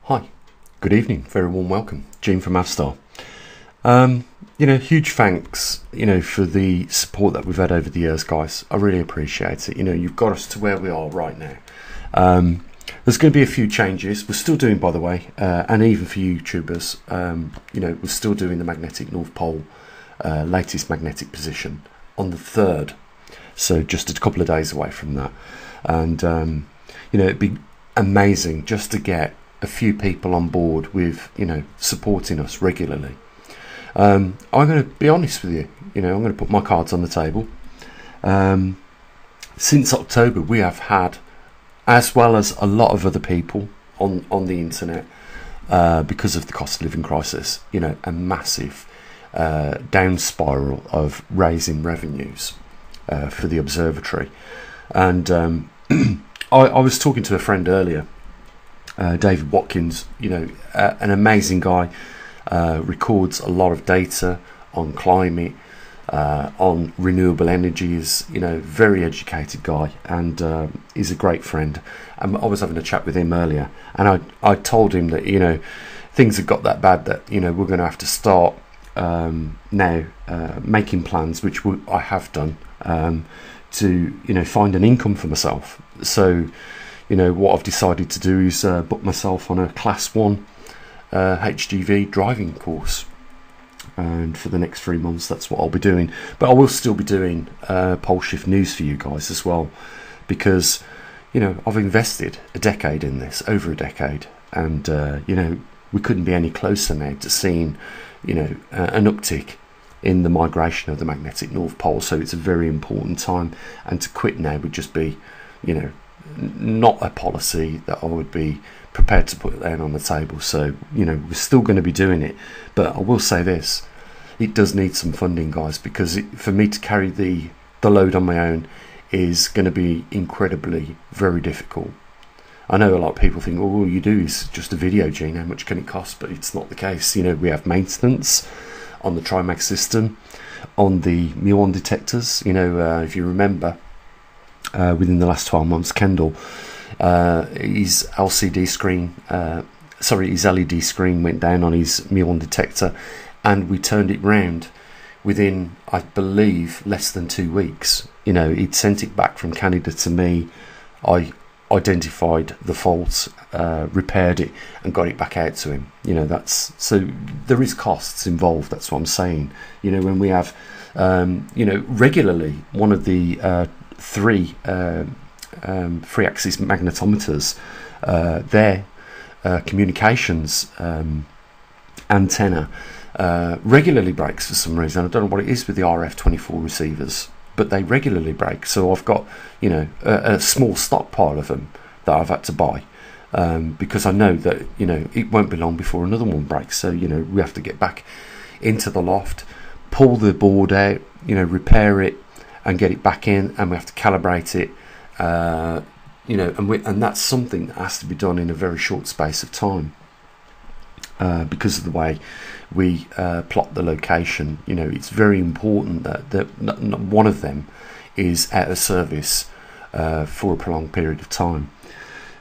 Hi, good evening, very warm welcome, Gene from Avstar. Huge thanks, for the support that we've had over the years, guys. I really appreciate it. You've got us to where we are right now. There's going to be a few changes. We're still doing, by the way, and even for YouTubers, we're still doing the magnetic North Pole, latest magnetic position on the 3rd. So just a couple of days away from that. And, it'd be amazing just to get a few people on board with, supporting us regularly. I'm going to be honest with you, I'm going to put my cards on the table. Since October, we have had, as well as a lot of other people on the internet, because of the cost of living crisis, a massive down spiral of raising revenues for the observatory. And I was talking to a friend earlier, David Watkins, an amazing guy, records a lot of data on climate, on renewable energies, very educated guy, and he's a great friend. I was having a chat with him earlier, and I told him that, things have got that bad that, we're going to have to start now making plans, which I have done, to, find an income for myself. So, what I've decided to do is book myself on a Class 1 HGV driving course, and for the next 3 months that's what I'll be doing. But I will still be doing pole shift news for you guys as well, because I've invested a decade in this, over a decade, and we couldn't be any closer now to seeing an uptick in the migration of the magnetic North Pole. So it's a very important time, and to quit now would just be not a policy that I would be prepared to put down on the table. So we're still going to be doing it, but I will say this: it does need some funding, guys, because for me to carry the load on my own is going to be incredibly very difficult. I know a lot of people think, oh, all you do is just a video, Gene, how much can it cost? But it's not the case. We have maintenance on the Trimag system, on the muon detectors. If you remember, within the last 12 months, Kendall, his LED screen went down on his muon detector, and we turned it round within, I believe, less than 2 weeks. He'd sent it back from Canada to me. I identified the fault, repaired it, and got it back out to him. So there is costs involved. That's what I'm saying. When we have regularly one of the three axis magnetometers, their communications antenna regularly breaks for some reason. I don't know what it is with the RF24 receivers, but they regularly break. So I've got a small stockpile of them that I've had to buy, because I know that it won't be long before another one breaks. So we have to get back into the loft, pull the board out, repair it, and get it back in, and we have to calibrate it, and that's something that has to be done in a very short space of time, because of the way we plot the location. It's very important that one of them is out of service for a prolonged period of time.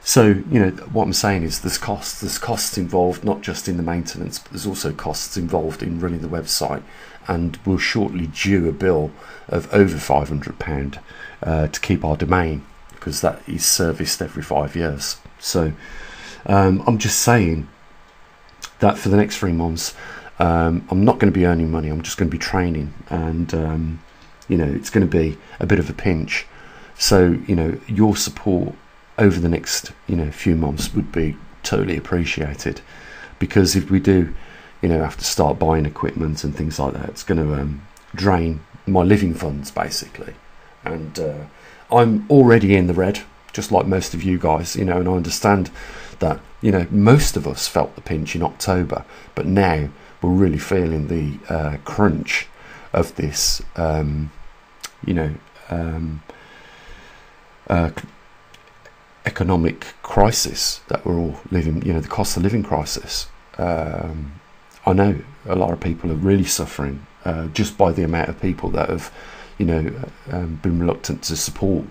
So what I'm saying is there's costs involved, not just in the maintenance, but there's also costs involved in running the website, and we'll shortly due a bill of over £500 to keep our domain, because that is serviced every 5 years. So I'm just saying that for the next 3 months, I'm not going to be earning money. I'm just going to be training, and it's going to be a bit of a pinch. So your support over the next few months would be totally appreciated, because if we do have to start buying equipment and things like that, it's going to drain my living funds basically. And I'm already in the red, just like most of you guys, and I understand that most of us felt the pinch in October, but now we're really feeling the crunch of this economic crisis that we're all living, the cost of living crisis. I know a lot of people are really suffering just by the amount of people that have been reluctant to support,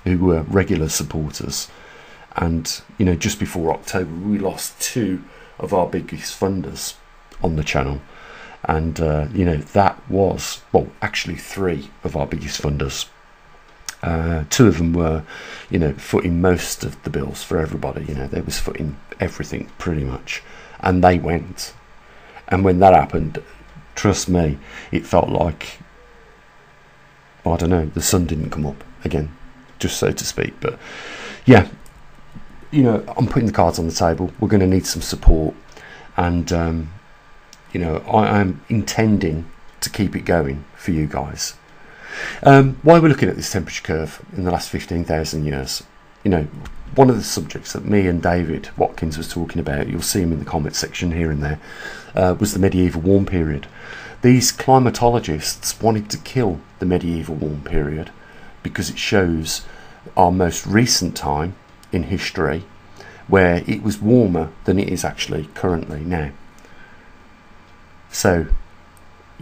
who were regular supporters, And just before October, we lost 2 of our biggest funders on the channel, and that was, well, actually 3 of our biggest funders. 2 of them were footing most of the bills for everybody. They was footing everything pretty much, and they went. And when that happened, trust me, it felt like, I don't know, the sun didn't come up again, just so to speak. But yeah, I'm putting the cards on the table. We're going to need some support, and I am intending to keep it going for you guys. Why we're looking at this temperature curve in the last 15,000 years, one of the subjects that me and David Watkins was talking about, you'll see him in the comment section here and there, was the medieval warm period. These climatologists wanted to kill the medieval warm period because it shows our most recent time in history where it was warmer than it is actually currently now. So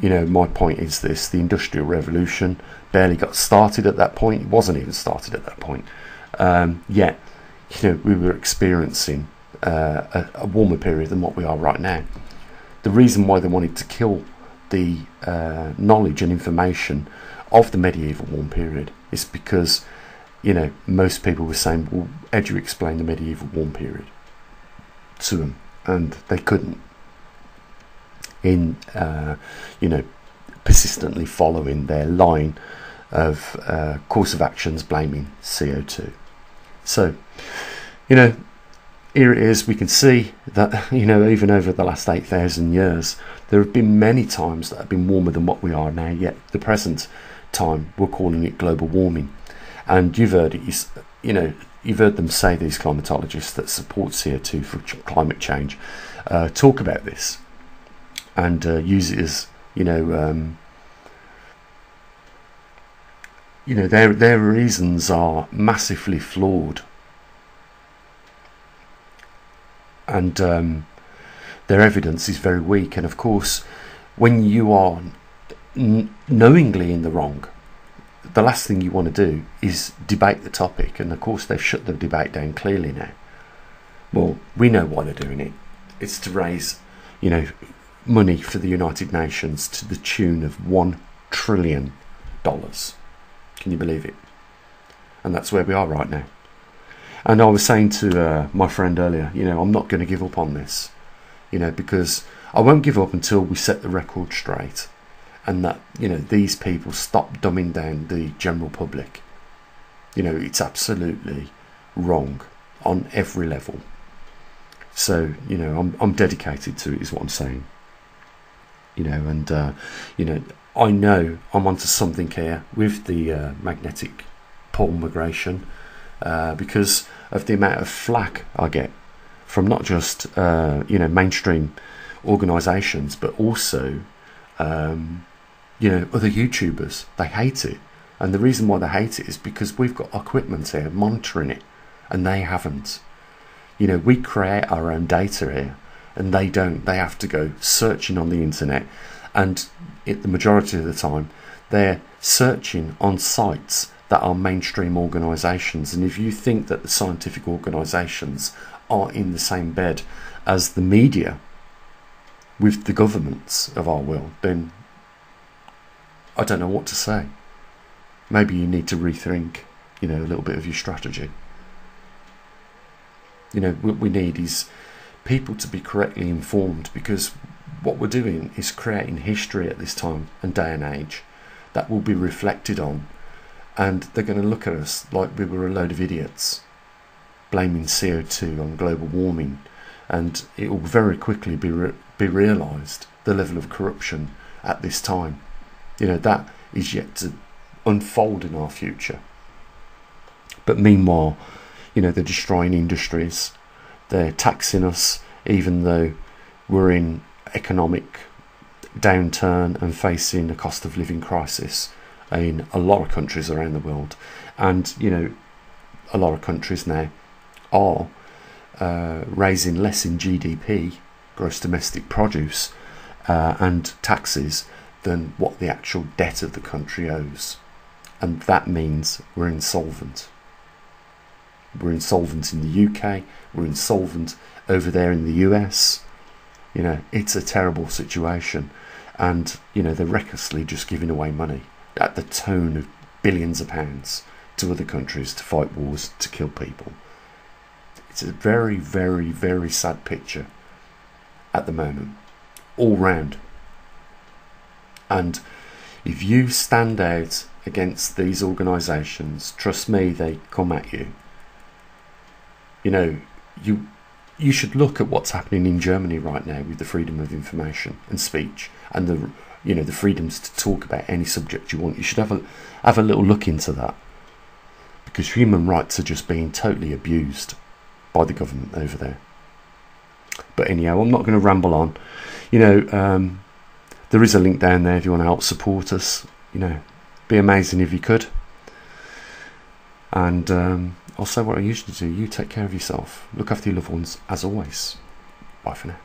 my point is this: the Industrial Revolution barely got started at that point. It wasn't even started at that point. Yet, we were experiencing a warmer period than what we are right now. The reason why they wanted to kill the knowledge and information of the medieval warm period is because, most people were saying, well, how do you explain the medieval warm period to them? And they couldn't. In persistently following their line of course of actions blaming CO2. So here it is. We can see that even over the last 8,000 years there have been many times that have been warmer than what we are now, yet the present time we're calling it global warming. And you've heard it, you've heard them say, these climatologists that support CO2 for climate change, talk about this and use it as their reasons are massively flawed, and their evidence is very weak. And of course, when you are knowingly in the wrong, the last thing you want to do is debate the topic. And of course they've shut the debate down clearly now. Well, we know why they're doing it. It's to raise money for the United Nations to the tune of $1 trillion. Can you believe it? And that's where we are right now. And I was saying to my friend earlier, I'm not going to give up on this, because I won't give up until we set the record straight, and that these people stop dumbing down the general public. It's absolutely wrong on every level. So I'm dedicated to it, is what I'm saying. And I know I'm onto something here with the magnetic pole migration, because of the amount of flack I get from not just mainstream organisations, but also other YouTubers. They hate it, and the reason why they hate it is because we've got equipment here monitoring it, and they haven't. We create our own data here, and they don't. They have to go searching on the internet, and the majority of the time they're searching on sites that are mainstream organisations. And if you think that the scientific organisations are in the same bed as the media with the governments of our world, then I don't know what to say. Maybe you need to rethink a little bit of your strategy. What we need is people to be correctly informed, because what we're doing is creating history at this time and day and age that will be reflected on, and they're going to look at us like we were a load of idiots blaming CO2 on global warming, and it will very quickly be realised the level of corruption at this time. That is yet to unfold in our future. But meanwhile, they're destroying industries, they're taxing us even though we're in economic downturn and facing a cost of living crisis in a lot of countries around the world. And a lot of countries now are raising less in GDP, gross domestic produce, and taxes than what the actual debt of the country owes, and that means we're insolvent. We're insolvent in the UK. We're insolvent over there in the US. You know, it's a terrible situation. And, you know, they're recklessly just giving away money at the tone of billions of pounds to other countries to fight wars, to kill people. It's a very, very, very sad picture at the moment, all round. And if you stand out against these organisations, trust me, they come at you. You know, you should look at what's happening in Germany right now with the freedom of information and speech, and the, you know, the freedoms to talk about any subject you want. You should have a little look into that, because human rights are just being totally abused by the government over there. But anyhow, I'm not going to ramble on. You know, there is a link down there if you want to help support us. You know, be amazing if you could. And I'll say what I usually do. You take care of yourself. Look after your loved ones, as always. Bye for now.